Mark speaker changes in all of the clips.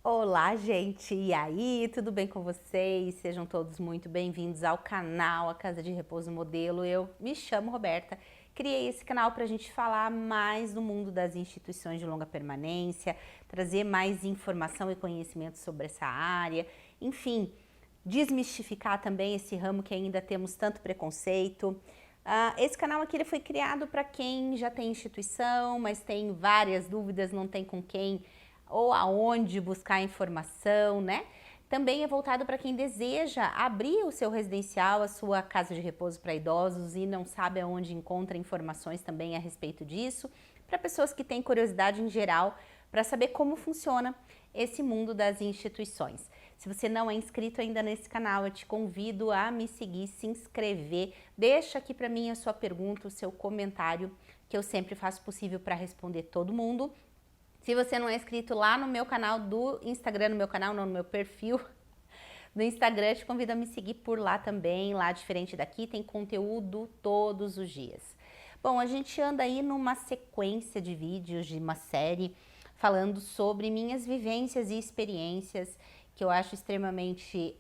Speaker 1: Olá, gente! E aí, tudo bem com vocês? Sejam todos muito bem-vindos ao canal A Casa de Repouso Modelo. Eu me chamo Roberta, criei esse canal para a gente falar mais do mundo das instituições de longa permanência, trazer mais informação e conhecimento sobre essa área, enfim, desmistificar também esse ramo que ainda temos tanto preconceito. Esse canal aqui ele foi criado para quem já tem instituição, mas tem várias dúvidas, não tem com quem ou aonde buscar informação, né? Também é voltado para quem deseja abrir o seu residencial, a sua casa de repouso para idosos e não sabe aonde encontra informações também a respeito disso, para pessoas que têm curiosidade em geral para saber como funciona esse mundo das instituições. Se você não é inscrito ainda nesse canal, eu te convido a me seguir, se inscrever, deixa aqui para mim a sua pergunta, o seu comentário, que eu sempre faço possível para responder todo mundo. Se você não é inscrito lá no meu canal do Instagram, no meu perfil do Instagram, eu te convido a me seguir por lá também. Lá, diferente daqui, tem conteúdo todos os dias. Bom, a gente anda aí numa sequência de vídeos, de uma série, falando sobre minhas vivências e experiências, que eu acho extremamente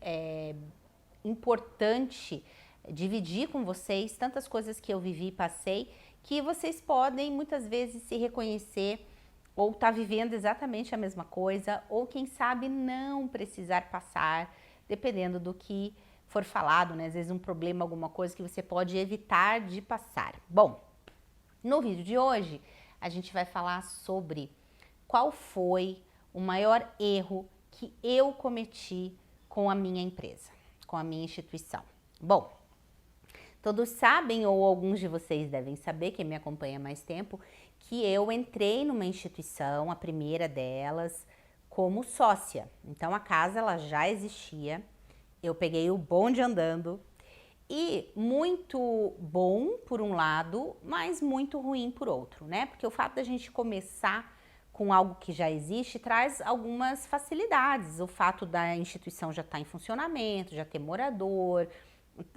Speaker 1: importante dividir com vocês, tantas coisas que eu vivi e passei, que vocês podem muitas vezes se reconhecer ou tá vivendo exatamente a mesma coisa, ou quem sabe não precisar passar, dependendo do que for falado, né? Às vezes um problema, alguma coisa que você pode evitar de passar. Bom, no vídeo de hoje, a gente vai falar sobre qual foi o maior erro que eu cometi com a minha empresa, com a minha instituição. Bom, todos sabem, ou alguns de vocês devem saber, quem me acompanha há mais tempo, que eu entrei numa instituição, a primeira delas, como sócia. Então a casa ela já existia, eu peguei o bonde andando e muito bom por um lado, mas muito ruim por outro, né? Porque o fato da gente começar com algo que já existe traz algumas facilidades. O fato da instituição já estar em funcionamento, já ter morador,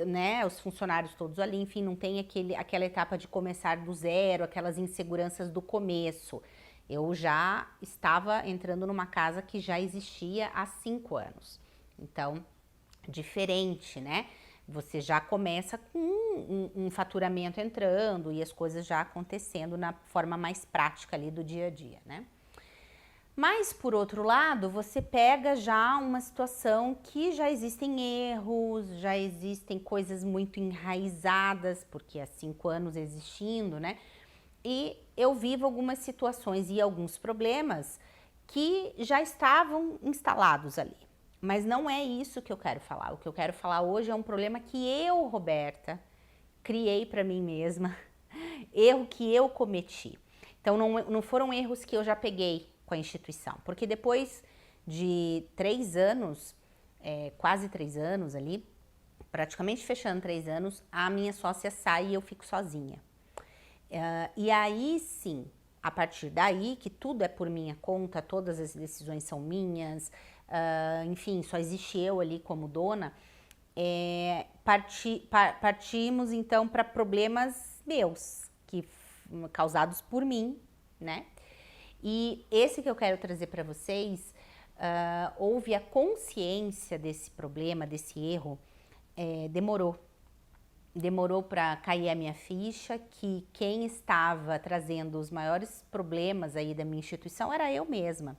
Speaker 1: né, os funcionários todos ali, enfim, não tem aquela etapa de começar do zero, aquelas inseguranças do começo. Eu já estava entrando numa casa que já existia há 5 anos. Então, diferente, né? Você já começa com um faturamento entrando e as coisas já acontecendo na forma mais prática ali do dia a dia, né? Mas, por outro lado, você pega já uma situação que já existem erros, já existem coisas muito enraizadas, porque há 5 anos existindo, né? E eu vivo algumas situações e alguns problemas que já estavam instalados ali. Mas não é isso que eu quero falar. O que eu quero falar hoje é um problema que eu, Roberta, criei para mim mesma, erro que eu cometi. Então não foram erros que eu já peguei com a instituição, porque depois de 3 anos, quase 3 anos ali, praticamente fechando 3 anos, a minha sócia sai e eu fico sozinha. E aí sim, a partir daí, que tudo é por minha conta, todas as decisões são minhas, enfim, só existe eu ali como dona, partimos então para problemas meus, causados por mim, né? E esse que eu quero trazer para vocês, houve a consciência desse problema, desse erro, demorou para cair a minha ficha que quem estava trazendo os maiores problemas aí da minha instituição era eu mesma.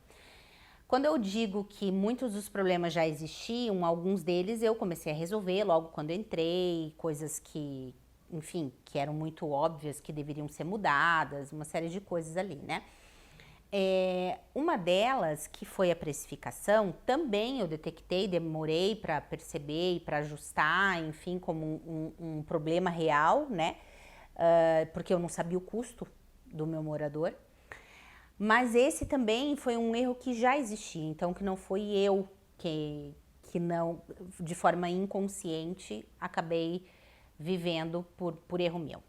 Speaker 1: Quando eu digo que muitos dos problemas já existiam, alguns deles eu comecei a resolver logo quando eu entrei, coisas que, enfim, que eram muito óbvias que deveriam ser mudadas, uma série de coisas ali, né? Uma delas, que foi a precificação, também eu detectei, demorei para perceber e para ajustar, enfim, como um problema real, né? Porque eu não sabia o custo do meu morador. Mas esse também foi um erro que já existia, então que não foi eu que não, de forma inconsciente, acabei vivendo por erro meu.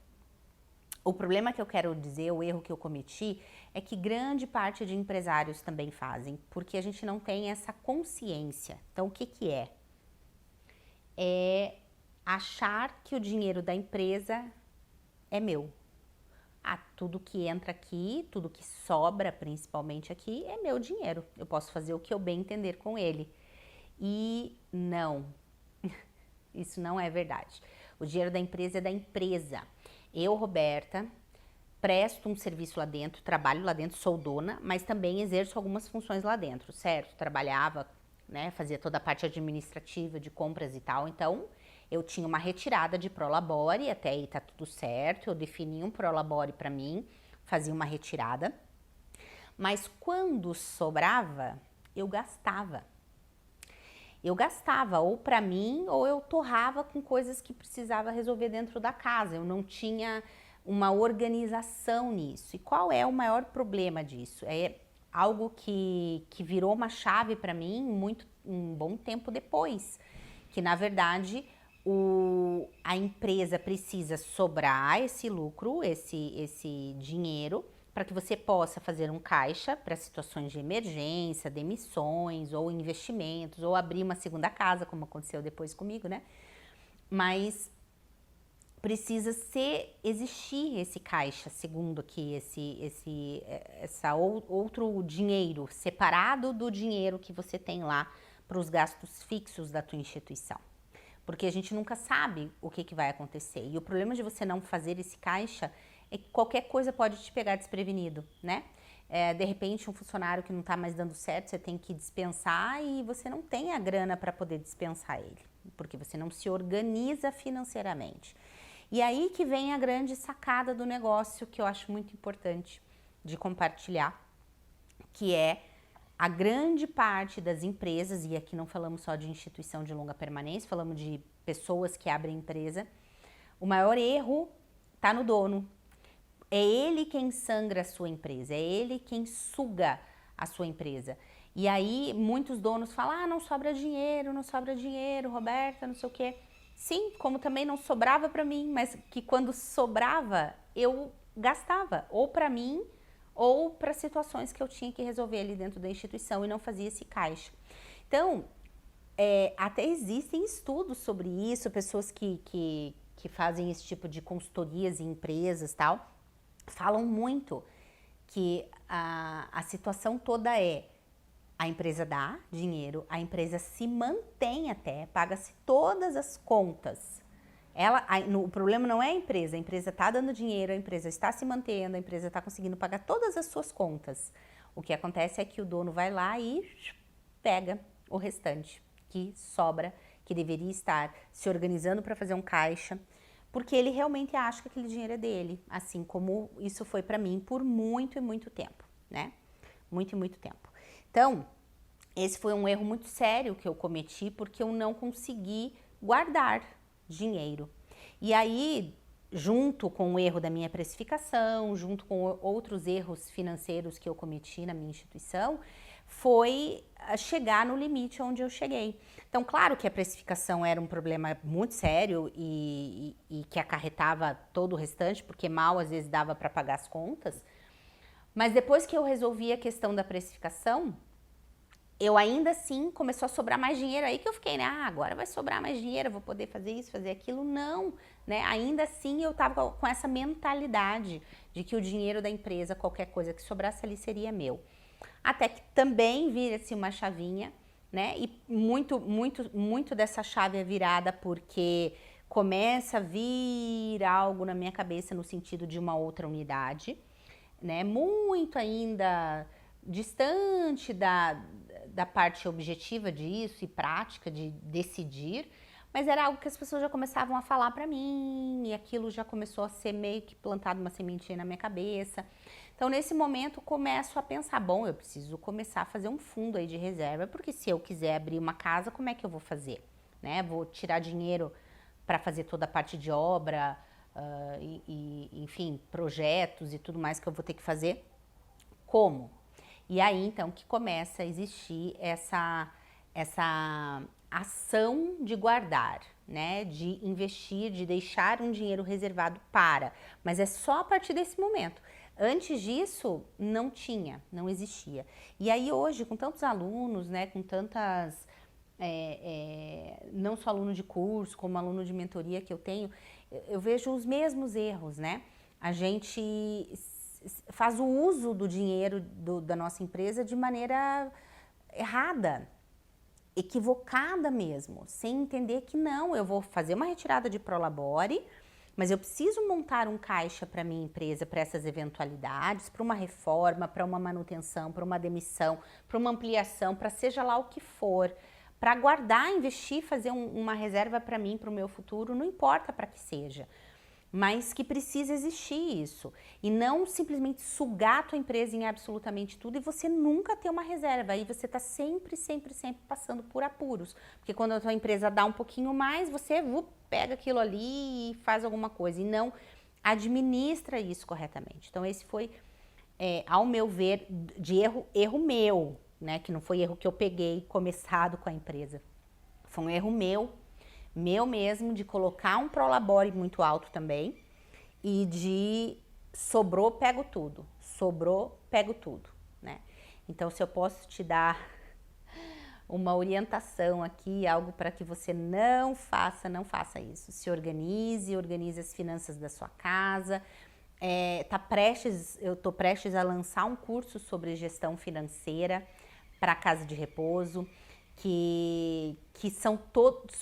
Speaker 1: O problema que eu quero dizer, o erro que eu cometi, é que grande parte de empresários também fazem, porque a gente não tem essa consciência. Então, o que que é? É achar que o dinheiro da empresa é meu. tudo que entra aqui, tudo que sobra, principalmente aqui, é meu dinheiro. Eu posso fazer o que eu bem entender com ele. E não, isso não é verdade. O dinheiro da empresa é da empresa. Eu, Roberta, presto um serviço lá dentro, trabalho lá dentro, sou dona, mas também exerço algumas funções lá dentro, certo? Trabalhava, né, fazia toda a parte administrativa de compras e tal, então eu tinha uma retirada de prolabore, até aí tá tudo certo, eu defini um prolabore para mim, fazia uma retirada, mas quando sobrava, eu gastava. Eu gastava ou para mim ou eu torrava com coisas que precisava resolver dentro da casa. Eu não tinha uma organização nisso. E qual é o maior problema disso? É algo que virou uma chave para mim um bom tempo depois. Que na verdade a empresa precisa sobrar esse lucro, esse dinheiro, para que você possa fazer um caixa para situações de emergência, demissões ou investimentos, ou abrir uma segunda casa, como aconteceu depois comigo, né? Mas precisa existir esse caixa, segundo aqui, outro dinheiro, separado do dinheiro que você tem lá para os gastos fixos da tua instituição. Porque a gente nunca sabe o que vai acontecer. E o problema de você não fazer esse caixa é que qualquer coisa pode te pegar desprevenido, né? De repente, um funcionário que não está mais dando certo, você tem que dispensar e você não tem a grana para poder dispensar ele, porque você não se organiza financeiramente. E aí que vem a grande sacada do negócio, que eu acho muito importante de compartilhar, que é a grande parte das empresas, e aqui não falamos só de instituição de longa permanência, falamos de pessoas que abrem empresa, o maior erro está no dono. É ele quem sangra a sua empresa, é ele quem suga a sua empresa. E aí muitos donos falam, não sobra dinheiro, Roberta, não sei o quê. Sim, como também não sobrava para mim, mas que quando sobrava, eu gastava, ou para mim, ou para situações que eu tinha que resolver ali dentro da instituição e não fazia esse caixa. Então, até existem estudos sobre isso, pessoas que fazem esse tipo de consultorias em empresas e tal, falam muito que a situação toda a empresa dá dinheiro, a empresa se mantém até, paga-se todas as contas. O problema não é a empresa está dando dinheiro, a empresa está se mantendo, a empresa está conseguindo pagar todas as suas contas. O que acontece é que o dono vai lá e pega o restante, que sobra, que deveria estar se organizando para fazer um caixa, porque ele realmente acha que aquele dinheiro é dele, assim como isso foi para mim por muito e muito tempo, né? Muito e muito tempo. Então, esse foi um erro muito sério que eu cometi, porque eu não consegui guardar dinheiro. E aí, junto com o erro da minha precificação, junto com outros erros financeiros que eu cometi na minha instituição, foi chegar no limite onde eu cheguei. Então, claro que a precificação era um problema muito sério e que acarretava todo o restante, porque mal às vezes dava para pagar as contas. Mas depois que eu resolvi a questão da precificação, eu ainda assim começou a sobrar mais dinheiro, aí que eu fiquei, né? Agora vai sobrar mais dinheiro, eu vou poder fazer isso, fazer aquilo. Não, né? Ainda assim eu tava com essa mentalidade de que o dinheiro da empresa, qualquer coisa que sobrasse ali seria meu. Até que também vira-se uma chavinha, né? E muito dessa chave é virada porque começa a vir algo na minha cabeça no sentido de uma outra unidade, né? Muito ainda distante da parte objetiva disso e prática de decidir, mas era algo que as pessoas já começavam a falar para mim e aquilo já começou a ser meio que plantado uma sementinha na minha cabeça. Então, nesse momento, começo a pensar, bom, eu preciso começar a fazer um fundo aí de reserva, porque se eu quiser abrir uma casa, como é que eu vou fazer? Né? Vou tirar dinheiro para fazer toda a parte de obra, enfim, projetos e tudo mais que eu vou ter que fazer. Como? E aí, então, que começa a existir essa ação de guardar, né? De investir, de deixar um dinheiro reservado para. Mas é só a partir desse momento. Antes disso, não existia. E aí hoje, com tantos alunos, né? Com tantas... não só aluno de curso, como aluno de mentoria que eu tenho, eu vejo os mesmos erros, né? A gente faz o uso do dinheiro da nossa empresa de maneira errada, equivocada mesmo, sem entender que não, eu vou fazer uma retirada de prolabore, mas eu preciso montar um caixa para minha empresa, para essas eventualidades, para uma reforma, para uma manutenção, para uma demissão, para uma ampliação, para seja lá o que for, para guardar, investir, fazer uma reserva para mim, para o meu futuro, não importa para que seja, mas que precisa existir isso. E não simplesmente sugar a tua empresa em absolutamente tudo e você nunca ter uma reserva. Aí você está sempre passando por apuros. Porque quando a tua empresa dá um pouquinho mais, você pega aquilo ali e faz alguma coisa. E não administra isso corretamente. Então esse foi, ao meu ver, de erro meu, né? Que não foi erro que eu peguei começado com a empresa. Foi um erro meu mesmo, de colocar um prolabore muito alto também e de sobrou, pego tudo, né? Então, se eu posso te dar uma orientação aqui, algo para que você não faça isso. Se organize as finanças da sua casa. Eu tô prestes a lançar um curso sobre gestão financeira para casa de repouso. Que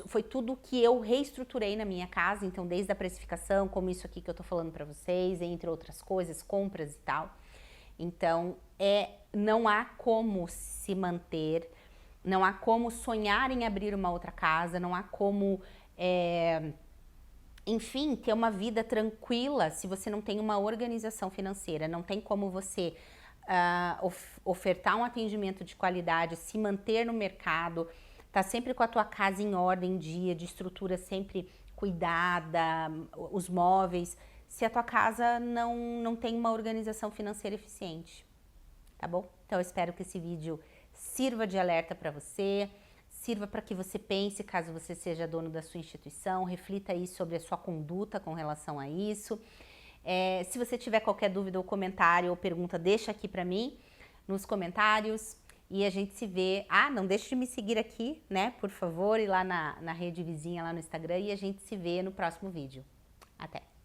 Speaker 1: foi tudo que eu reestruturei na minha casa, então desde a precificação, como isso aqui que eu tô falando para vocês, entre outras coisas, compras e tal. Então, não há como se manter, não há como sonhar em abrir uma outra casa, não há como, enfim, ter uma vida tranquila se você não tem uma organização financeira, não tem como você ofertar um atendimento de qualidade, se manter no mercado, tá sempre com a tua casa em ordem, em dia, de estrutura sempre cuidada, os móveis, se a tua casa não tem uma organização financeira eficiente, tá bom? Então eu espero que esse vídeo sirva de alerta para você, sirva para que você pense, caso você seja dono da sua instituição, reflita aí sobre a sua conduta com relação a isso. Se você tiver qualquer dúvida ou comentário ou pergunta, deixa aqui para mim nos comentários e a gente se vê. Não deixe de me seguir aqui, né? Por favor, ir lá na rede vizinha, lá no Instagram, e a gente se vê no próximo vídeo. Até!